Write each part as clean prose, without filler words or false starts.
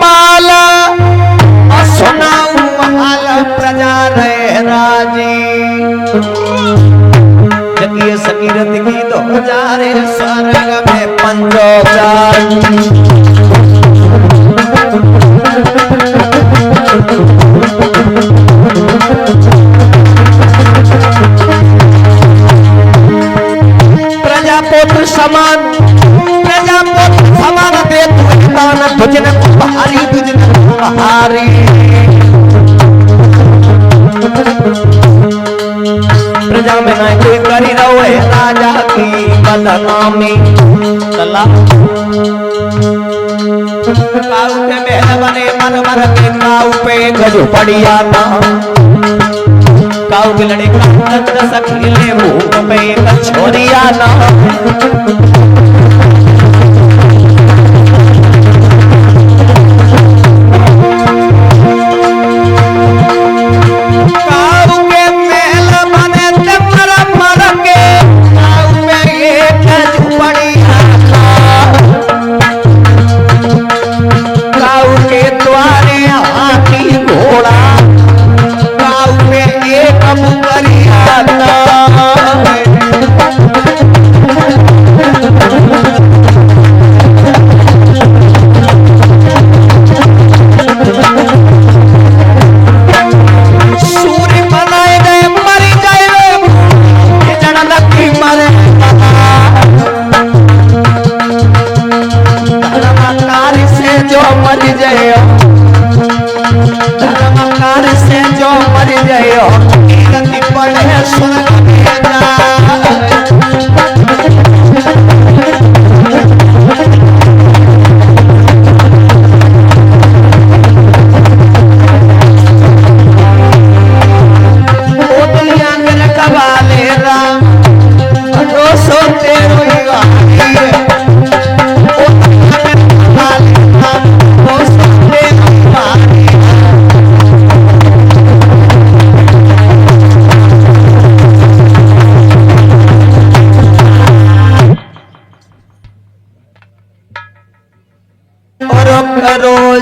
माला सुनाऊ हाल प्रजा रहे राजी जगिए सकीरत की 2000 स्वर्ग में पंचोचार प्रजापुत्र समान दे तुझने बहारी प्रजा में न कोई करी रहे राजा की बदनामी चला काऊ के महल बने मर के काऊ पे गज पड़िया ना काऊ के लड़े का सखीले मुंह पे एक छोरिया ना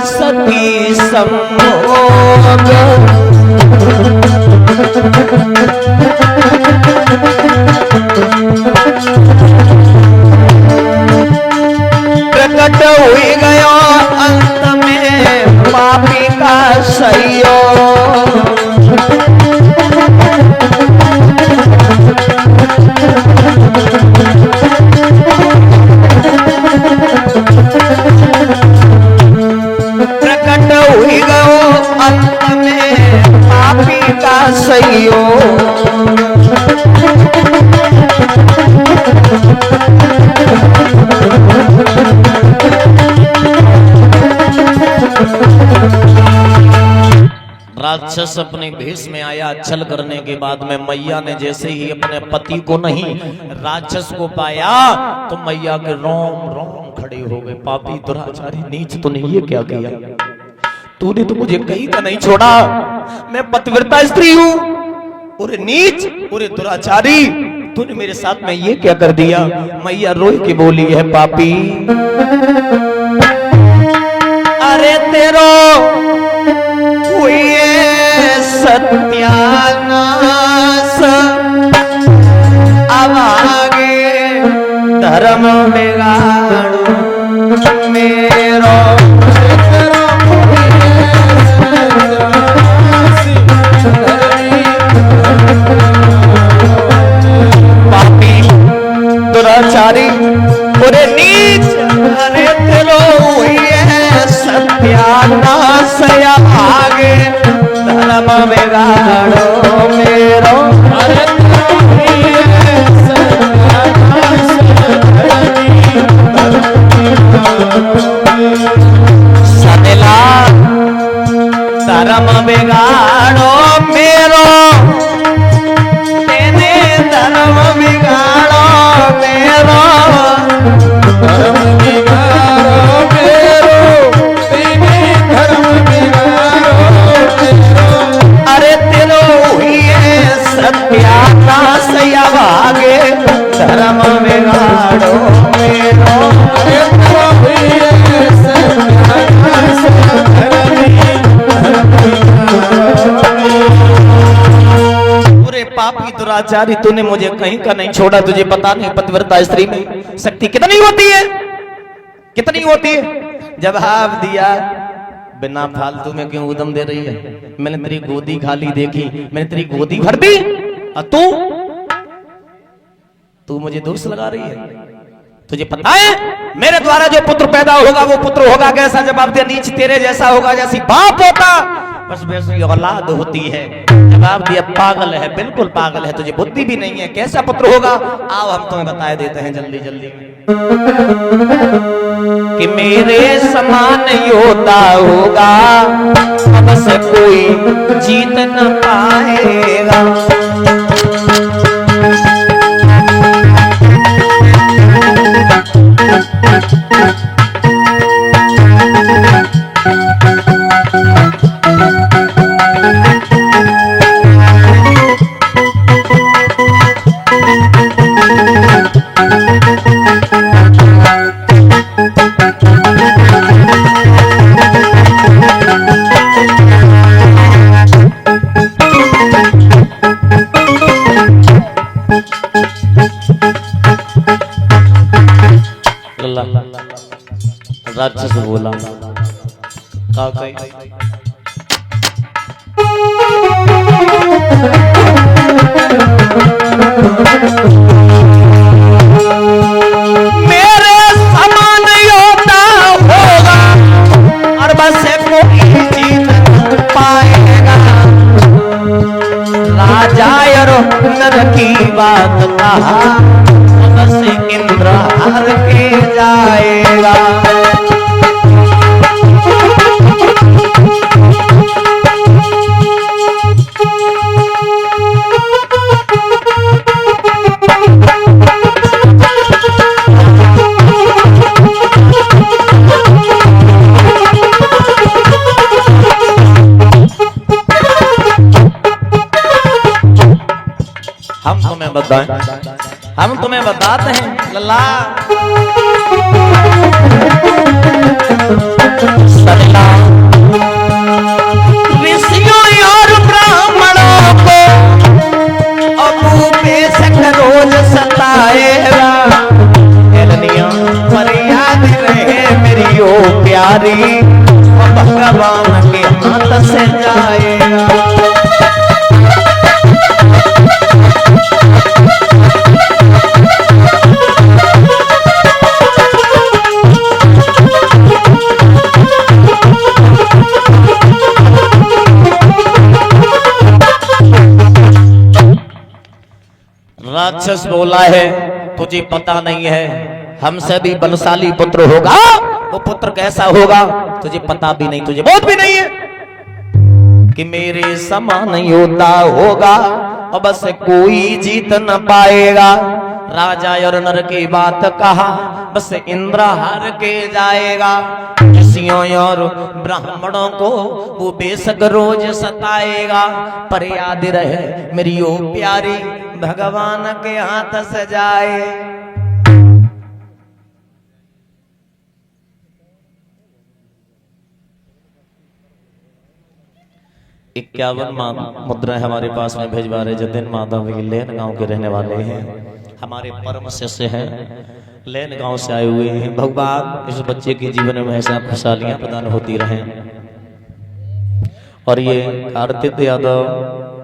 सती संभोग प्रकट हुई गयो अंत में पापी का सहयोग अंत में पापी का सहयोग राक्षस अपने भेष में आया छल करने के बाद में मैया ने जैसे ही अपने पति को नहीं राक्षस को पाया तो मैया के रोम रोम खड़े हो गए। पापी दुराचारी नीच तूने ये क्या किया? तूने तो मुझे कहीं का नहीं छोड़ा, मैं पतिव्रता स्त्री हूँ। और नीच और दुराचारी तूने मेरे साथ में ये क्या कर दिया? मैया रोई के बोली है पापी अरे तेरो हुए सत्यानाश अब आगे धर्म बिगाड़ो मेरो पापी दुराचारी पूरे नीच अरे तेरो हुए सत्यानाश आगे धर्म बिगाड़ो मेरो सनेला धर्म बिगाड़ो मेरो तेने धर्म बिगाड़ो मेरो धर्म बिगाड़ो मेरो तेने धर्म बिगाड़ो अरे तेरो हुए सत्यानाश भागे धर्म बिगाड़ो मेरो अरे तेरो हुए सत्यानाश दुराचारी, तूने मुझे कहीं का नहीं छोड़ा, तुझे पता नहीं पतिव्रता स्त्री में शक्ति कितनी होती है, कितनी होती है। जवाब दिया, बिना फालतू में क्यों उदम दे रही है, मैंने तेरी गोदी खाली देखी, मैंने तेरी गोदी भर दी, और तू मुझे दोष लगा रही है। तुझे पता है मेरे द्वारा जो पुत्र पैदा होगा वो पुत्र होगा कैसा? जवाब दिया, नीच तेरे जैसा होगा, जैसी बाप होता बस वैसी औलाद होती है। जवाब दिया, पागल है, बिल्कुल पागल है, तुझे बुद्धि भी नहीं है, कैसा पुत्र होगा? आओ हम तुम्हें बता देते हैं जल्दी जल्दी कि मेरे समान योद्धा होगा, अब से कोई जीत न पाएगा। राक्षस बोला, मेरे समान योद्धा होगा और बस कोई जीत पाएगा। राजा और नर की बात कहा, बस इंद्र हार के जाएगा। हम तुम्हें बताते हैं लल्ला, ऋषियों और ब्राह्मणों को अबू बेशक रोज सताएगा। पर याद रहे मेरी ओ प्यारी, भगवान के हाथ से जाएगा। राक्षस बोला है, तुझे पता नहीं है, हमसे भी बलशाली पुत्र होगा, वो पुत्र कैसा होगा तुझे पता भी नहीं, तुझे बोध भी नहीं है कि मेरे समान योद्धा होगा और बस कोई जीत न पाएगा। राजा और नर की बात कहा, बस इंद्र हार के जाएगा। ऋषियों और ब्राह्मणों को वो बेशक रोज सताएगा, पर याद रहे मेरी ओ प्यारी, भगवान के हाथ से जाए। 51 मुद्रा हमारे पास में भिजवा रहे। जतिन माधव लेन गांव के रहने वाले हैं, हमारे परम शिष्य हैं, लेन गांव से आए हुए हैं। भगवान इस बच्चे के जीवन में ऐसा खुशहालियां प्रदान होती रहें। और ये कार्तिक यादव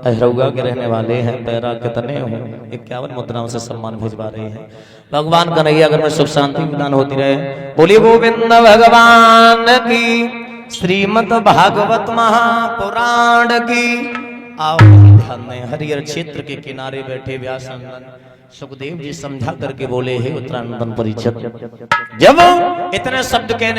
अहरौगा के रहने वाले हैं, पैरा के तने हो 51 मुद्राओं से सम्मान भिजवा रहे हैं। भगवान कन्हैया अगर में सुख शांति प्रदान होती रहे। बोलिए गोविंद भगवान की, श्रीमद् भागवत महापुराण की। आओ ध्यान में, हरिहर क्षेत्र के किनारे बैठे व्यासनंदन सुखदेव जी समझा करके बोले, हे उत्तरानंदन परीक्षित, जब इतने शब्द कहने